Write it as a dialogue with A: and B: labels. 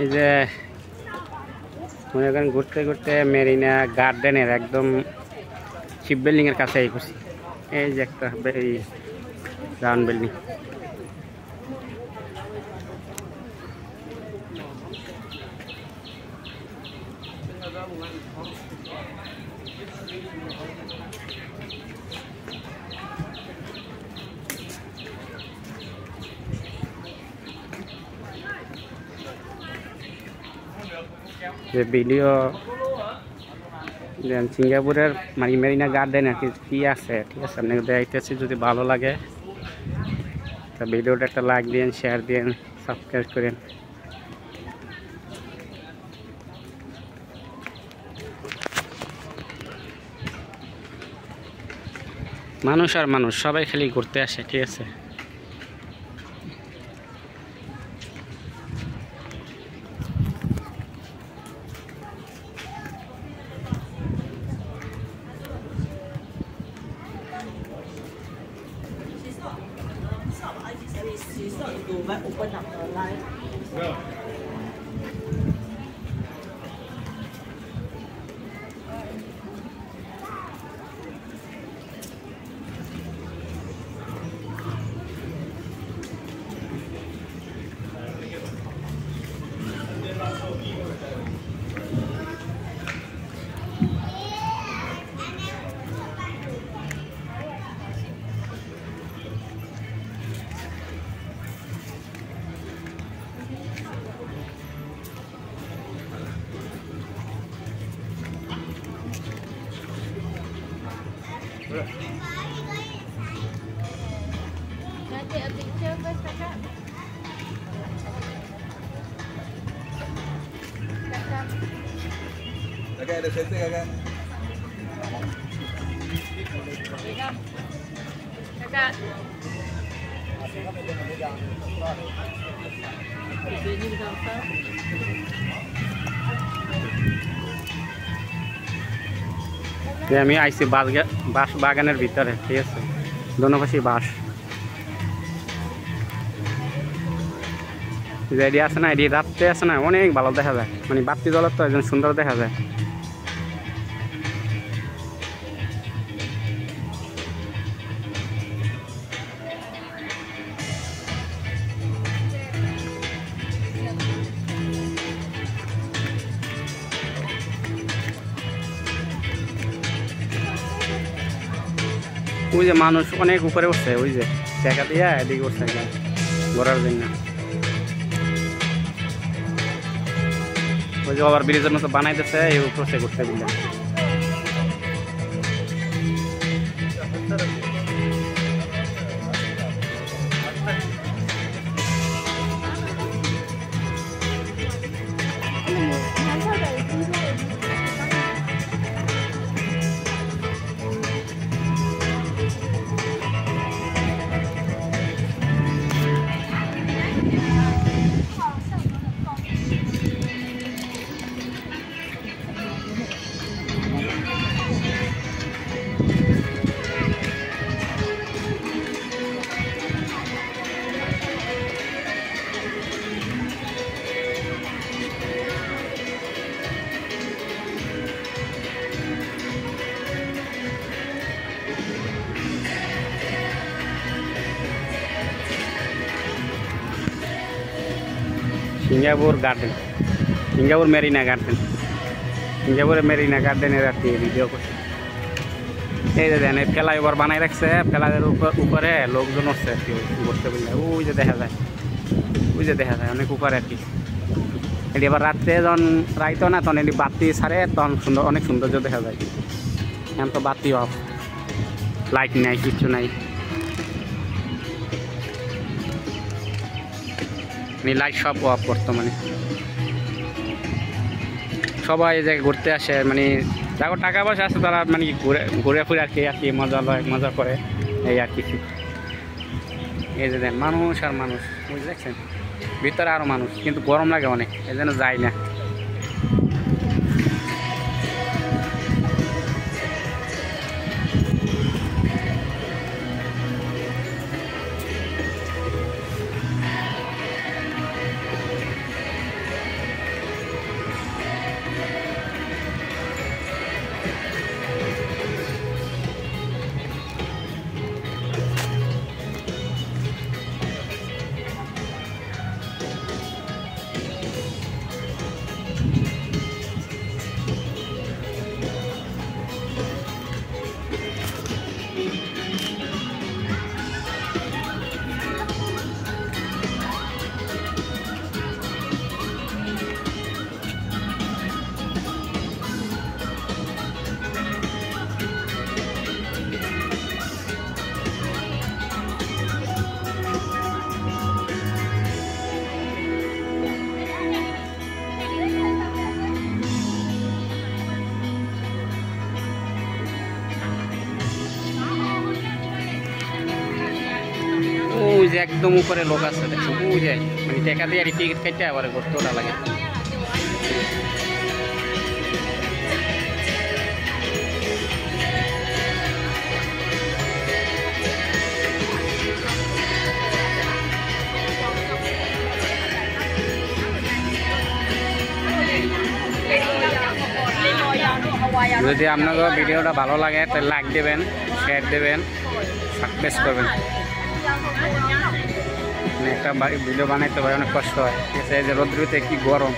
A: এই যে মনে করেন ঘুরতে ঘুরতে মেরিনা গার্ডেনের একদম শিপ বিল্ডিং এর কাছে করছি। এই যে একটা এই রাউন্ড বিল্ডিং। যে ভিডিও সিঙ্গাপুরের মানে মেরিনা গার্ডেন আর কি আছে, ঠিক আছে, আপনাকে দেখতেছি। যদি ভালো লাগে তা ভিডিওটা একটা লাইক দিন, শেয়ার দিন, সাবস্ক্রাইব করেন। মানুষ আর মানুষ সবাই খালি ঘুরতে আসে, ঠিক আছে।
B: She's not to open up her life. Can I take a picture first, Kakak? Kakak.
C: Kakak ada sensor kakak.
B: Kakak. Ini gambar.
A: আমি আইছি বাঁশ বাগানের ভিতরে, ঠিক আছে, দোনো পাশে বাঁশ। এটি আছে না, এটি রাত্রে আছে না, অনেক ভালো দেখা যায়, মানে বাতি জ্বলার তো একদম সুন্দর দেখা যায়। ওই যে মানুষ অনেক উপরে উঠছে, ওই যে টাকা দিয়া এদিকে উঠছে ঘোরার জন্য। ওই যে ওভার ব্রিজের মতো বানাইতেছে, এই উপরে ঘুরতে বুঝলেন। Singapore garden, Singapore Marina garden, সিঙ্গাপুরের মেরিনা গার্ডেনের আর কি ভিডিও করছে। এই যে দেন ফ্লাইওভার বানাই রাখছে, ফ্লাইওভারের উপরে লোকজন হচ্ছে আর কি ঘুরতে বুঝলে। ওই যে দেখা যায়, ওই যে দেখা যায় অনেক উপরে আর কি। এটি আবার রাত্রে যখন রাইতো না, তখন এটি বাতি ছাড়ে, তখন সুন্দর, অনেক সৌন্দর্য দেখা যায়। এখন তো বাতি অফ, লাইট নাই, কিচ্ছু নাই, লাইট সব অফ বর্তমানে। সবাই এই জায়গায় ঘুরতে আসে, মানে যারা টাকা পয়সা আছে তারা মানে ঘুরে ফিরে আর কি মজা লয়, মজা করে, এই আর কিছু। এই যে দেন মানুষ আর মানুষ, বুঝতে দেখছেন, ভিতরে আরও মানুষ, কিন্তু গরম লাগে অনেক, এই জন্য যায় না। যে একদম উপরে লোক আছে দেখছেন ওই যে মানে টাকা দিয়ে আর টিকিট কেটে আবার ঘুরতে ওটা লাগে যদি আপনাদের ভিডিওটা ভালো লাগে তাহলে লাইক দেবেন শেয়ার দেবেন সাবস্ক্রাইব করবেন একটা ভিডিও বানাইতে হয় অনেক কষ্ট হয় ঠিক আছে এই যে রোদ্রুতে কি গরম